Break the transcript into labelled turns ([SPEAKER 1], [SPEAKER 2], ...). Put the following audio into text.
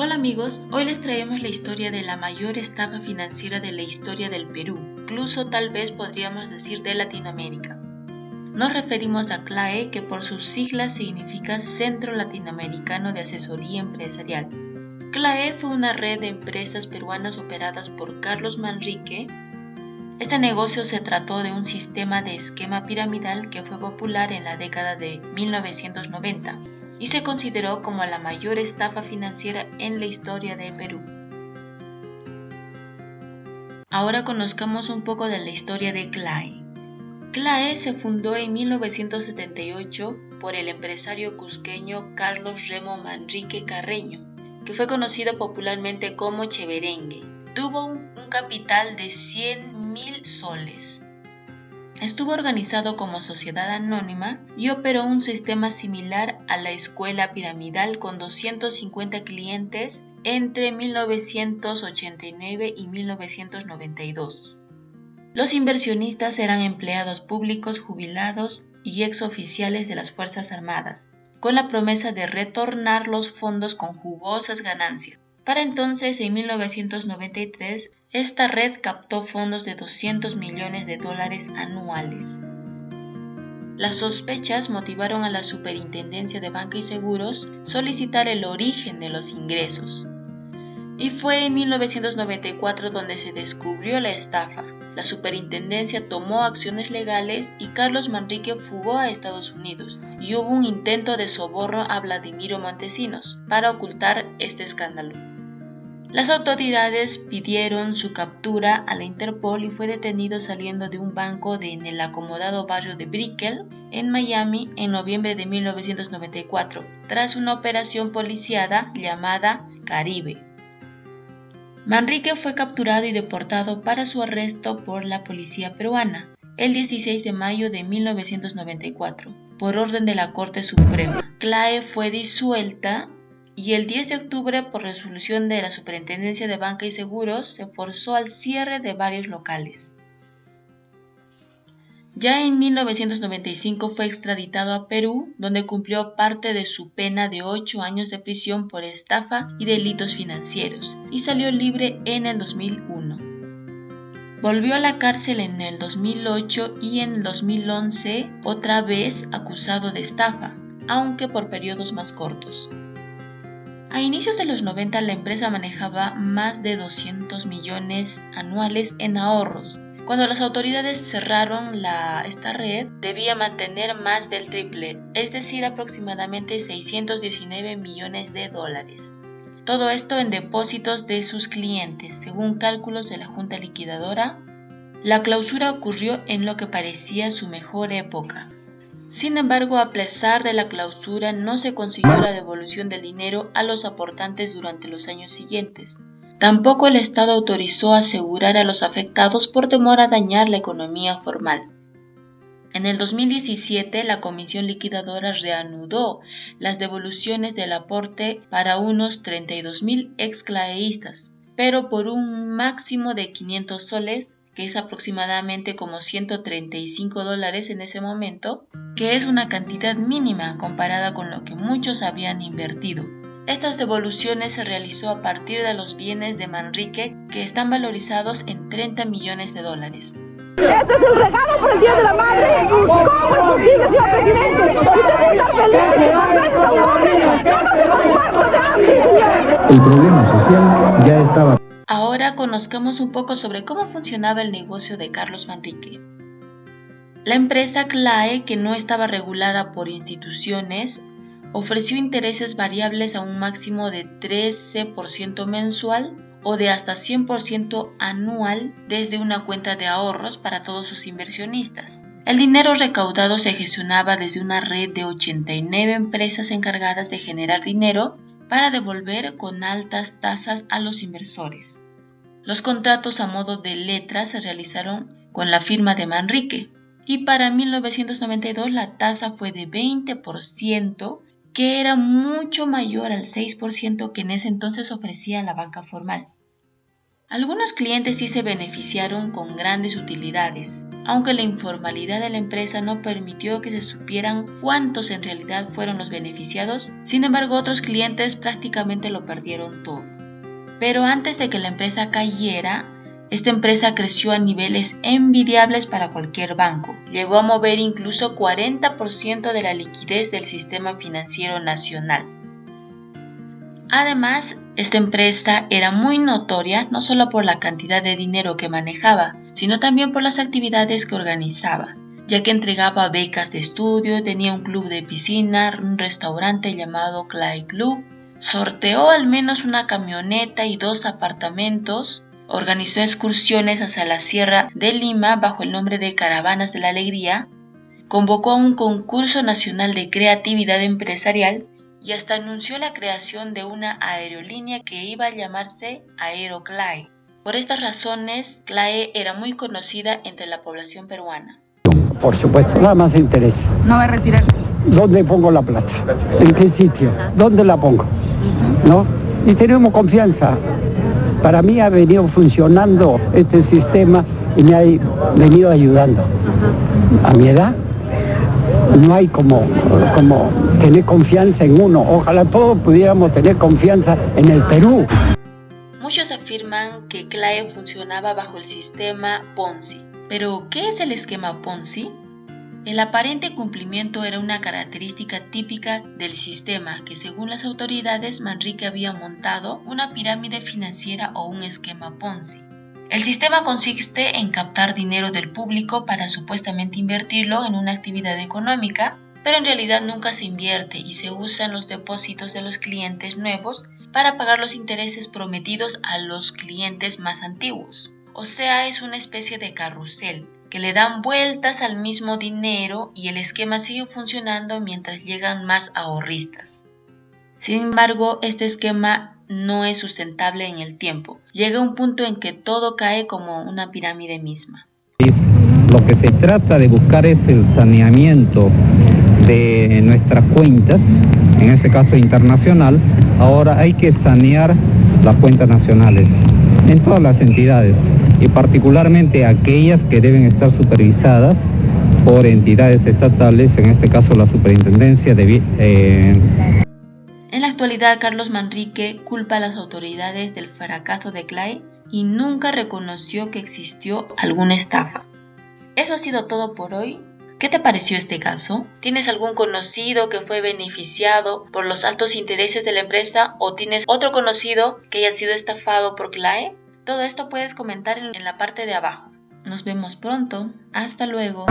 [SPEAKER 1] Hola amigos, hoy les traemos la historia de la mayor estafa financiera de la historia del Perú, incluso tal vez podríamos decir de Latinoamérica. Nos referimos a CLAE, que por sus siglas significa Centro Latinoamericano de Asesoría Empresarial. CLAE fue una red de empresas peruanas operadas por Carlos Manrique. Este negocio se trató de un sistema de esquema piramidal que fue popular en la década de 1990. Y se consideró como la mayor estafa financiera en la historia de Perú. Ahora conozcamos un poco de la historia de CLAE. CLAE se fundó en 1978 por el empresario cusqueño Carlos Remo Manrique Carreño, que fue conocido popularmente como Cheverengue. Tuvo un capital de 100.000 soles. Estuvo organizado como sociedad anónima y operó un sistema similar a la escuela piramidal con 250 clientes entre 1989 y 1992. Los inversionistas eran empleados públicos jubilados y exoficiales de las Fuerzas Armadas, con la promesa de retornar los fondos con jugosas ganancias. Para entonces, en 1993, esta red captó fondos de $200 millones anuales. Las sospechas motivaron a la Superintendencia de Banca y Seguros solicitar el origen de los ingresos. Y fue en 1994 donde se descubrió la estafa. La superintendencia tomó acciones legales y Carlos Manrique fugó a Estados Unidos y hubo un intento de soborno a Vladimiro Montesinos para ocultar este escándalo. Las autoridades pidieron su captura a la Interpol y fue detenido saliendo de un banco en el acomodado barrio de Brickell, en Miami, en noviembre de 1994, tras una operación policiada llamada Caribe. Manrique fue capturado y deportado para su arresto por la policía peruana el 16 de mayo de 1994, por orden de la Corte Suprema. CLAE fue disuelta y el 10 de octubre, por resolución de la Superintendencia de Banca y Seguros, se forzó al cierre de varios locales. Ya en 1995 fue extraditado a Perú, donde cumplió parte de su pena de 8 años de prisión por estafa y delitos financieros, y salió libre en el 2001. Volvió a la cárcel en el 2008 y en el 2011 otra vez acusado de estafa, aunque por periodos más cortos. A inicios de los 90 la empresa manejaba más de 200 millones anuales en ahorros. Cuando las autoridades cerraron esta red, debía mantener más del triple, es decir, aproximadamente 619 millones de dólares. Todo esto en depósitos de sus clientes, según cálculos de la Junta Liquidadora. La clausura ocurrió en lo que parecía su mejor época. Sin embargo, a pesar de la clausura, no se consiguió la devolución del dinero a los aportantes durante los años siguientes. Tampoco el Estado autorizó asegurar a los afectados por temor a dañar la economía formal. En el 2017, la Comisión Liquidadora reanudó las devoluciones del aporte para unos 32.000 exclaeístas, pero por un máximo de 500 soles, que es aproximadamente como $135 en ese momento, que es una cantidad mínima comparada con lo que muchos habían invertido. Estas devoluciones se realizó a partir de los bienes de Manrique, que están valorizados en $30 millones.
[SPEAKER 2] Este es el regalo por el Día de la Madre. ¿Cómo es posible, señor presidente? Usted debe estar feliz.
[SPEAKER 3] El problema social ya estaba.
[SPEAKER 1] Ahora conozcamos un poco sobre cómo funcionaba el negocio de Carlos Manrique. La empresa CLAE, que no estaba regulada por instituciones, ofreció intereses variables a un máximo de 13% mensual o de hasta 100% anual desde una cuenta de ahorros para todos sus inversionistas. El dinero recaudado se gestionaba desde una red de 89 empresas encargadas de generar dinero para devolver con altas tasas a los inversores. Los contratos a modo de letra se realizaron con la firma de Manrique y para 1992 la tasa fue de 20%, que era mucho mayor al 6% que en ese entonces ofrecía la banca formal. Algunos clientes sí se beneficiaron con grandes utilidades, aunque la informalidad de la empresa no permitió que se supieran cuántos en realidad fueron los beneficiados. Sin embargo, otros clientes prácticamente lo perdieron todo. Pero antes de que la empresa cayera, esta empresa creció a niveles envidiables para cualquier banco. Llegó a mover incluso 40% de la liquidez del sistema financiero nacional. Además, esta empresa era muy notoria no solo por la cantidad de dinero que manejaba, sino también por las actividades que organizaba, ya que entregaba becas de estudio, tenía un club de piscina, un restaurante llamado Clay Club, sorteó al menos una camioneta y 2 apartamentos, organizó excursiones hacia la Sierra de Lima bajo el nombre de Caravanas de la Alegría, convocó a un concurso nacional de creatividad empresarial y hasta anunció la creación de una aerolínea que iba a llamarse Aeroclae. Por estas razones, Clae era muy conocida entre la población peruana.
[SPEAKER 4] Por supuesto, nada más interés.
[SPEAKER 2] No va a retirar.
[SPEAKER 4] ¿Dónde pongo la plata? ¿En qué sitio? ¿Dónde la pongo? ¿No? Y tenemos confianza. Para mí ha venido funcionando este sistema y me ha venido ayudando. A mi edad no hay como tener confianza en uno. Ojalá todos pudiéramos tener confianza en el Perú.
[SPEAKER 1] Muchos afirman que Clae funcionaba bajo el sistema Ponzi. ¿Pero qué es el esquema Ponzi? El aparente cumplimiento era una característica típica del sistema que, según las autoridades, Manrique había montado una pirámide financiera o un esquema Ponzi. El sistema consiste en captar dinero del público para supuestamente invertirlo en una actividad económica, pero en realidad nunca se invierte y se usan los depósitos de los clientes nuevos para pagar los intereses prometidos a los clientes más antiguos. O sea, es una especie de carrusel, que le dan vueltas al mismo dinero y el esquema sigue funcionando mientras llegan más ahorristas. Sin embargo, este esquema no es sustentable en el tiempo. Llega un punto en que todo cae como una pirámide misma.
[SPEAKER 5] Lo que se trata de buscar es el saneamiento de nuestras cuentas, en ese caso internacional. Ahora hay que sanear las cuentas nacionales en todas las entidades y particularmente aquellas que deben estar supervisadas por entidades estatales, en este caso la Superintendencia de...
[SPEAKER 1] En la actualidad, Carlos Manrique culpa a las autoridades del fracaso de Clae y nunca reconoció que existió alguna estafa. Eso ha sido todo por hoy. ¿Qué te pareció este caso? ¿Tienes algún conocido que fue beneficiado por los altos intereses de la empresa o tienes otro conocido que haya sido estafado por Clae? Todo esto puedes comentar en la parte de abajo. Nos vemos pronto. Hasta luego.